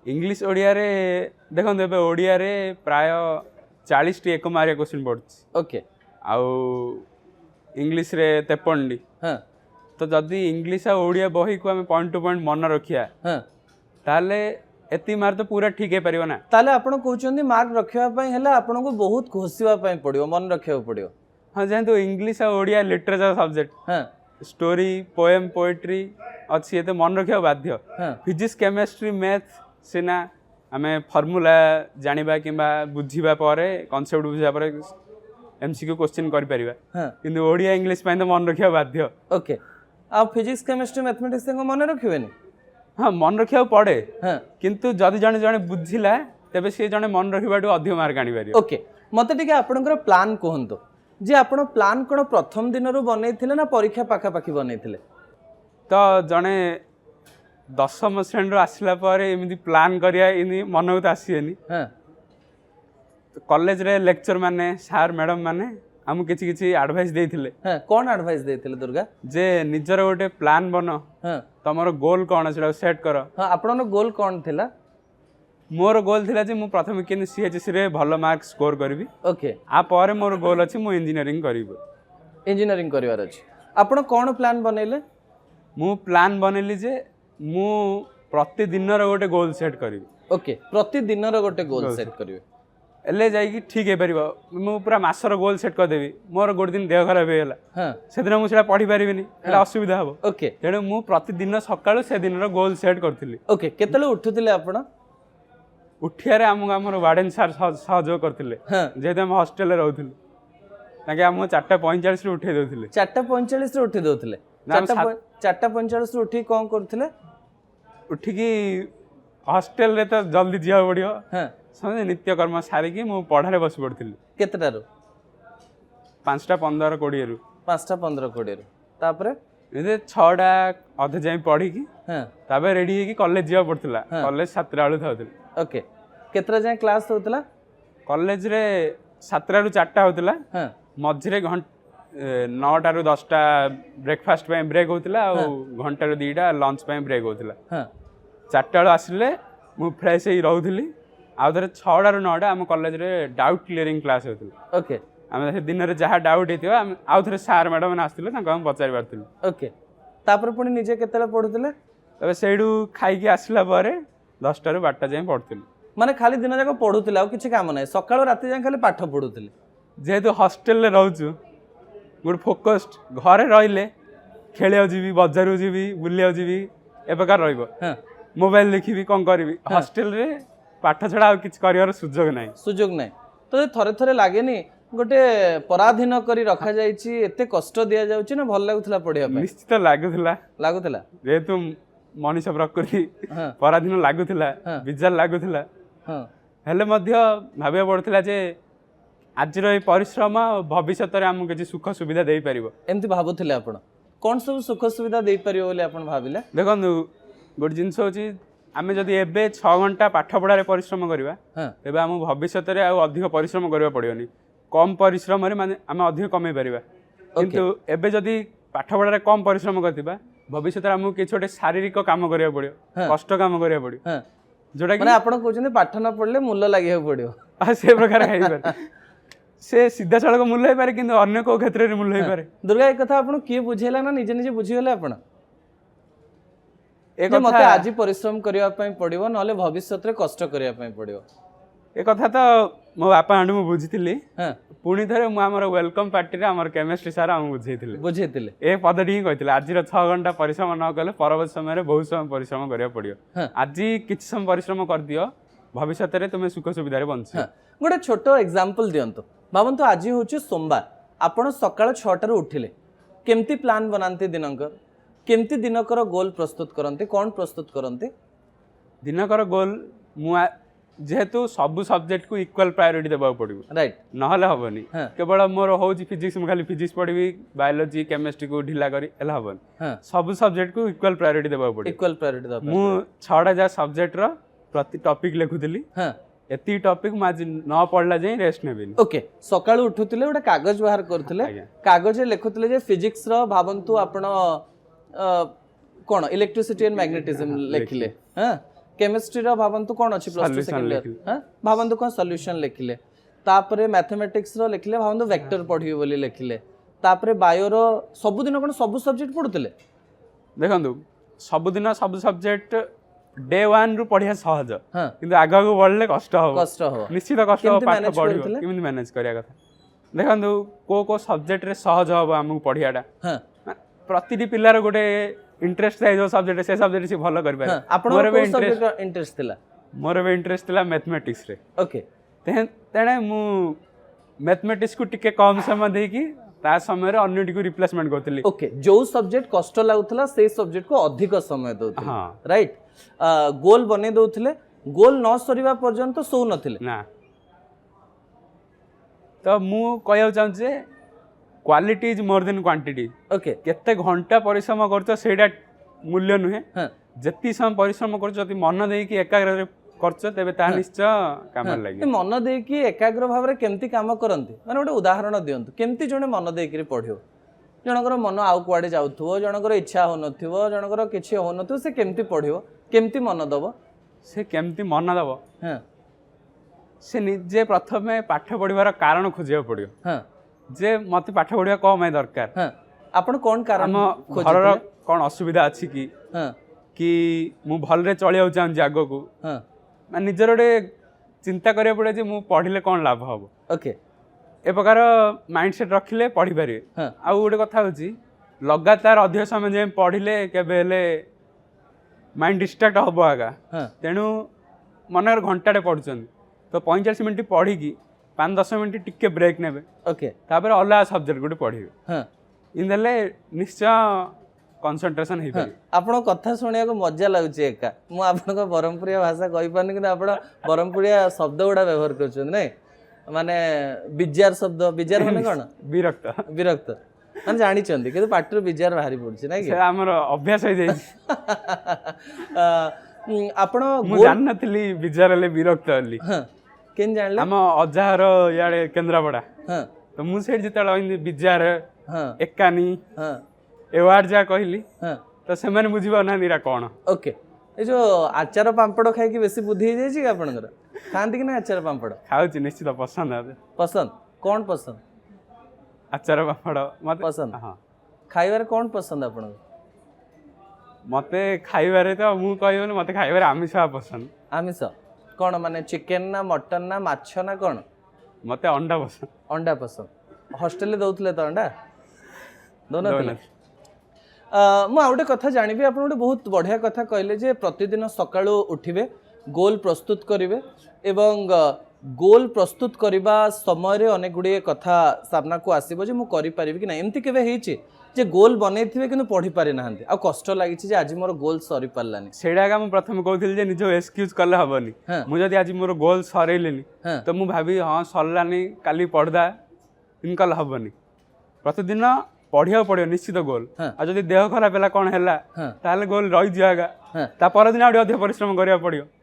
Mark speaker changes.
Speaker 1: English Odia रे देखो ए ओडिया रे प्राय 40 टी 1 मार्किया क्वेश्चन पड़छ
Speaker 2: ओके
Speaker 1: आउ इंग्लिश रे 53 टी
Speaker 2: हां
Speaker 1: तो जदि इंग्लिश आ ओडिया बही को हम पॉइंट टू पॉइंट मन रखिया
Speaker 2: हां
Speaker 1: ताले एति मार तो पूरा ठीक है परियो ना
Speaker 2: ताले आपण कहउचंदी मार्क रखिबा पई हला आपण को बहुत घोषिबा पई पड़ियो मन रखिबा पड़ियो
Speaker 1: हां जेंतु इंग्लिश आ ओडिया लिटरेचर सब्जेक्ट
Speaker 2: हां
Speaker 1: स्टोरी पोएम पोएट्री अच्छी एते मन रखिया बाध्य
Speaker 2: हां
Speaker 1: फिजिक्स केमिस्ट्री मैथ सिना आमे फार्मूला जानिबा किबा बुझिबा परे कांसेप्ट बुझिबा परे एमसीक्यू क्वेश्चन करि परिबा
Speaker 2: हां
Speaker 1: किंतु ओडिया इंग्लिश पई तो मन रखिया बाध्य
Speaker 2: ओके आ फिजिक्स केमिस्ट्री मैथमेटिक्स को मन रखिबेनी
Speaker 1: हाँ मन रखिया पड़े
Speaker 2: हां
Speaker 1: किंतु जदि जने जने बुझिला तबे से जने मन रखिबाटू अधिक मार्क आनी पारियो
Speaker 2: ओके मते टिके आपनकर प्लान कहंतो जे आपण प्लान कोन प्रथम दिन रो बनैथिले ना परीक्षा पाखा पाखी बनैथिले
Speaker 1: तो जने 10म श्रेणी रो आसिला परे एमिति प्लान करिया इनी मन को आसीएनी
Speaker 2: हां
Speaker 1: कॉलेज रे लेक्चर माने सर मैडम माने हम किछि किछि एडवाइस देथिले
Speaker 2: हां कोन एडवाइस देथिले दुर्गा
Speaker 1: जे निजर गोटे प्लान बनो
Speaker 2: हां
Speaker 1: तमरो गोल कोन सेटा सेट करो
Speaker 2: हां आपनो गोल कोन थिला
Speaker 1: मोर गोल थिला जे मु प्रथम केन सीएचसी रे भलो मार्क स्कोर करबी
Speaker 2: ओके
Speaker 1: आ परे मोर गोल अछि मु इंजीनियरिंग करबी
Speaker 2: इंजीनियरिंग करिवार अछि आपण कोन प्लान बनैले
Speaker 1: मु प्लान बनेली जे मु प्रतिदिन रो गोटे गोल सेट करबी
Speaker 2: ओके प्रतिदिन रो गोटे गोल सेट करिवे
Speaker 1: एले जाई कि ठीक हे परिबो मु पूरा मासर गोल सेट कर देबी मोर गोटे दिन देह खराब हेला
Speaker 2: हां
Speaker 1: सेदिन मु सेटा पढी परिबिनी एला असुविधा हबो
Speaker 2: ओके
Speaker 1: तेणु मु प्रतिदिन सकाळु से दिन रो गोल सेट करथिली
Speaker 2: ओके केतले उठुतिले आपण
Speaker 1: उठियारे हमर वार्डन सर सहयोग करथिले
Speaker 2: हां
Speaker 1: जेते हम हॉस्टल रे रहथिलु ताके हम 4:45 रे उठे देथिले
Speaker 2: 4:45 रे उठी दोथिले 4:45 रे उठी कोन करथिले
Speaker 1: उठी की हॉस्टल रे तो जल्दी जिया पड़ियो
Speaker 2: हां
Speaker 1: समझे नित्य कर्म सारी की मु पढ़ारे बस पड़थिली
Speaker 2: केतटारो
Speaker 1: 5:15 20 रु
Speaker 2: 5:15 20 रु तापरे
Speaker 1: ए 6टा अधे जाई पढ़ी की
Speaker 2: हां
Speaker 1: ताबे रेडी हे की कॉलेज जिया पड़थिला कॉलेज 7 आलु थाउथिल
Speaker 2: ओके केतरा जाय क्लास होतला
Speaker 1: कॉलेज रे 7 रु 4टा होतला
Speaker 2: हां
Speaker 1: मझिरे 9टा रु 10टा ब्रेकफास्ट पे ब्रेक होतला और घंटा रु 2टा लंच पे ब्रेक होतला
Speaker 2: हां
Speaker 1: 4टा आलु आसिले मु फ्रेश हे रहउथिली आ धरे 6टा रु 9टा हम कॉलेज रे डाउट क्लियरिंग क्लास होतला
Speaker 2: ओके
Speaker 1: आमे दिन रे जहा डाउट हेतियो हम आ थरे सर मैडम ने आस्थिले तांको हम पचारि पारथिलु
Speaker 2: ओके तापर पुनी निजे केतले पढुतले
Speaker 1: तबे सेडू खाई की आसिला पारे 10टा रु 12टा जाय पढथिलु
Speaker 2: माने खाली दिन जाक पढुतले आ किछि काम नै सकाळ राती जाय खाली पाठ पढुतले
Speaker 1: जेहेतु हॉस्टल रे रहउछु गुड फोकस्ड घरे रहिले खेलियो जीवी बाजार जीवी बुलियो जीवी ए प्रकार रहइबो
Speaker 2: हां
Speaker 1: मोबाइल देखिबी कोन करबी हॉस्टल रे पाठ छडा आ किछ करियर सुजोग नै
Speaker 2: तो थरे थरे लागेनी गोटे पराधीन करी रखा जाइछि एते कष्ट दिया जाउछि ना भल लागुथला पढिया पे
Speaker 1: निश्चित लागुथला जेहेतु मनीष प्रकृति पराधीन लागुथला बिजार लागुथला
Speaker 2: हां
Speaker 1: हेले मध्य भाबिया पड़थिला जे आजिर ए परिश्रम भविष्यत रे हमु किछि सुख सुविधा देई परिबो
Speaker 2: एमति भाबुथले आपण कोन सब सुख सुविधा देई परिबो बोले आपण भाबिले
Speaker 1: देखंतु गोट जिंस होछि आमे जदि एबे 6 घंटा पाठ पढारे परिश्रम करिबा तेबे हम भविष्यत रे आ अधिक परिश्रम करिबा पड़ियोनी कम परिश्रम रे माने हम अधिक कमे परिबा किंतु एबे जदि पाठ पढारे कम परिश्रम करथिबा भविष्यत रे हम किछि छोटे शारीरिक काम करिया पड़ियो कष्ट काम करिया पड़ियो जोडा कि
Speaker 2: माने आपण कहउछन पाठ न पढले मूल्य लागिया पड़ियो
Speaker 1: आ से प्रकार हेइ पारे से सीधा सड़क मूल्य हेइ पारे किंतु अन्य को क्षेत्र रे मूल्य हेइ पारे
Speaker 2: दुर्गा एक कथा आपण की बुझेला ना निजे निजे बुझी गेले आपण एक मते आज परिश्रम करिया पई पड़ियो नले भविष्यत रे कष्ट करिया पई पड़ियो
Speaker 1: ए कथा तो मो बापा आंडू मु बुझितिली
Speaker 2: हां
Speaker 1: पुणी थरे मु हमर वेलकम पार्टी रे हमर केमिस्ट्री सर हम बुझेइतिले ए पदटी ही कहितिले आज 6 घंटा परिश्रम न कले परवर्ती समय रे बहुत समय परिश्रम करिया पड़ियो आज किछ समय परिश्रम कर दियो भविष्यत रे तुमे सुख सुविधा रे बंछि
Speaker 2: गोटे छोटो एग्जांपल दियंतो भाबंतो आज होछि सोमवार आपण सकाळ 6टा रे उठिले केमती प्लान बनांते दिनकर केमती दिनकर गोल प्रस्तुत करंते कोन प्रस्तुत करंते
Speaker 1: दिनकर गोल मु जेहेतु सब सब्जेक्ट को इक्वल प्रायोरिटी देबा पड़िबो
Speaker 2: राइट
Speaker 1: नहले हबनी केवल मोर होची फिजिक्स मु खाली फिजिक्स पढिबी बायोलॉजी केमिस्ट्री को ढिला करी एला हबनी सब सब्जेक्ट को इक्वल प्रायोरिटी देबा पड़िबो
Speaker 2: इक्वल प्रायोरिटी देबा
Speaker 1: मु 6टा जा सब्जेक्ट रो प्रति टॉपिक लेखुतिली एती टॉपिक माज न पढ़ला जाई रेस्ट नेबिनी
Speaker 2: ओके सकाळ उठुतिले ओटा कागज बाहर करथिले कागज लेखुतिले जे फिजिक्स रो भाबंतु आपण कोन इलेक्ट्रिसिटी एंड मैग्नेटिज्म लेखिले हां केमिस्ट्री रो भावंतु कोन अछि प्लस 2
Speaker 1: Solution
Speaker 2: सेकंड ईयर
Speaker 1: लिखिले।
Speaker 2: हां भावंतु कोन सॉल्यूशन लिखिले तापरे मैथमेटिक्स रो लिखिले भावंतु वेक्टर पढियो बोली लिखिले तापरे बायो रो सब दिन कोन सब सब्जेक्ट पढुतले
Speaker 1: देखंतु सबुदिन सब सब्जेक्ट डे 1 रु पढ़िया सहज
Speaker 2: हां
Speaker 1: किंतु आगक बढ़ले कष्ट हो
Speaker 2: कष्ट हो
Speaker 1: निश्चित कष्ट हो
Speaker 2: केमति
Speaker 1: पाठ
Speaker 2: manage
Speaker 1: पढ़ियो
Speaker 2: करथिले?
Speaker 1: केमिति मैनेज करिया कथा देखंतु को सब्जेक्ट रे सहज हो हमहु पढ़ियाटा
Speaker 2: हां
Speaker 1: प्रतिटी पिल्लार गोटे इंटरेस्ट थाए जो सब्जेक्ट से सब्जेक्ट से भलो कर
Speaker 2: हां
Speaker 1: पारे
Speaker 2: आपण को सब्जेक्ट इंटरेस्ट थिला
Speaker 1: मोर भी इंटरेस्ट थिला मैथमेटिक्स रे
Speaker 2: ओके
Speaker 1: तेणे मु मैथमेटिक्स को टिके कम समय देकी ता समय रे अन्य को रिप्लेसमेंट करतली
Speaker 2: ओके जो सब्जेक्ट कष्ट लागुतला से सब्जेक्ट को अधिक समय दउतले
Speaker 1: हां
Speaker 2: राइट गोल बने दउतले गोल न सरीबा पर्यंत सो नथिले
Speaker 1: ना तो मु कहया चाहूँ जे quality is more than quantity
Speaker 2: okay
Speaker 1: केते घंटा परिश्रम करछ सेटा मूल्य नुहे
Speaker 2: हां
Speaker 1: जति समय परिश्रम करछ जति मन देकी एकाग्र करछ तेबे ता निश्चय काम लागि
Speaker 2: मन देकी एकाग्र भाव रे केमती काम करंती माने गोटे उदाहरण दियंतु केमती जने मन देकी पढियो जनकर मन आउ कुआडे जाउथुवो जनकर इच्छा हो नथिवो जनकर किछि हो नथिवो से केमती पढियो केमती मन दबो
Speaker 1: से केमती मन दब
Speaker 2: हां
Speaker 1: से निजे प्रथमे पाठ पढ़िबार कारण खोजिया पड़ियो
Speaker 2: हां
Speaker 1: जे मते पाठ पढ़िया कम है दरकार
Speaker 2: हां आपण कोन कारण
Speaker 1: हम घर कोन असुविधा अछि कि
Speaker 2: हां
Speaker 1: कि मु भलरे चलिया चाहूँ जागो को
Speaker 2: हां
Speaker 1: माने निजर गोटे चिंता करिया पड़े जे मु पढ़िले कोन लाभ हबो
Speaker 2: ओके
Speaker 1: ए प्रकार माइंडसेट रखिले पढ़ी पारे
Speaker 2: हां
Speaker 1: आ गोटे कथा होची लगातार अधिक समय जे पढ़िले केबे हेले माइंड डिस्ट्रैक्ट हबो आगा
Speaker 2: हां
Speaker 1: तेणु मनर घंटाटे पढ़ुछन तो 45 मिनिट पढ़ी की 5-10 मिनिट टिके ब्रेक नेबे
Speaker 2: ओके
Speaker 1: तापर अलग सब्जेक्ट गोटे पढ़िबे
Speaker 2: हां
Speaker 1: इनदेले निश्चय कंसंट्रेशन हे पारे
Speaker 2: आपण कथा सुनिया को मजा लागुची एका मु आपण को बरमपुरिया भाषा कहि पानी कि आपण बरमपुरिया शब्द गुडा व्यवहार करछन नै माने बिजार शब्द बिजार माने कोन
Speaker 1: विरक्त
Speaker 2: विरक्त माने जानि चंदी कि पाटर बिजार बाहरी पड़छि नै कि
Speaker 1: से हमर अभ्यास हो जाई
Speaker 2: आपण
Speaker 1: मु जान नथली विचार ले विरक्त हली
Speaker 2: हां केन जानले
Speaker 1: हम अजाहर याडे केंद्रापड़ा
Speaker 2: हां
Speaker 1: तो मु सेठ जितले विचार
Speaker 2: हां
Speaker 1: एकानी
Speaker 2: हां
Speaker 1: एवार्ड जा कहली
Speaker 2: हां
Speaker 1: तो से माने बुझिबा ना निरा कोन
Speaker 2: ओके ए जो आचार पांपड़ खाई कि बेसी बुद्धि जाई छी आपनकर खांती कि ना आचार पांपड़
Speaker 1: खाउची निश्चित पसंद है
Speaker 2: पसंद कौन पसंद
Speaker 1: आचार पापड़ मते
Speaker 2: पसंद
Speaker 1: हां
Speaker 2: खाइबार कौन पसंद आपन
Speaker 1: मते खाइबारे तो मु कहबो मते खाइबारे आमिष पसंद
Speaker 2: आमिष कौन माने चिकन ना मटन ना माछ ना कौन
Speaker 1: मते अंडा पसंद
Speaker 2: अंडा पसंद हॉस्टेल दउतले तो अंडा दोनो
Speaker 1: दोनों।
Speaker 2: मु आउटे कथा जानिबी आपन गोटे बहुत बढ़िया कथा कहले जे प्रतिदिन सकाळो उठिबे गोल प्रस्तुत करिवे एवं गोल प्रस्तुत करबा समय रे अनेक गुडी कथा सामना को आसीबो जे मु करि परिबी कि ना एमती केबे हेछि जे गोल बनेथिबे किंतु पढी पारि नाहंती आ कष्ट लागिछि जे आज मोर गोल सरी पारलानी
Speaker 1: सेडा का मु प्रथम कहउथिल जे निजो एक्सक्यूज करले हबनी
Speaker 2: हां
Speaker 1: मु जदी आज मोर गोल सरेलेनी
Speaker 2: हां
Speaker 1: तो मु भाबी हां सरलानी काली पढ़दा इनकल हबनी प्रतिदिन पढ़िया पड़ियो निश्चित गोल
Speaker 2: हाँ।
Speaker 1: आ जदी देह खराब होला कोन हैला
Speaker 2: हां
Speaker 1: ताले गोल रहि जाएगा
Speaker 2: हां
Speaker 1: ता परदिन आउडी अधिक परिश्रम करिया पड़ियो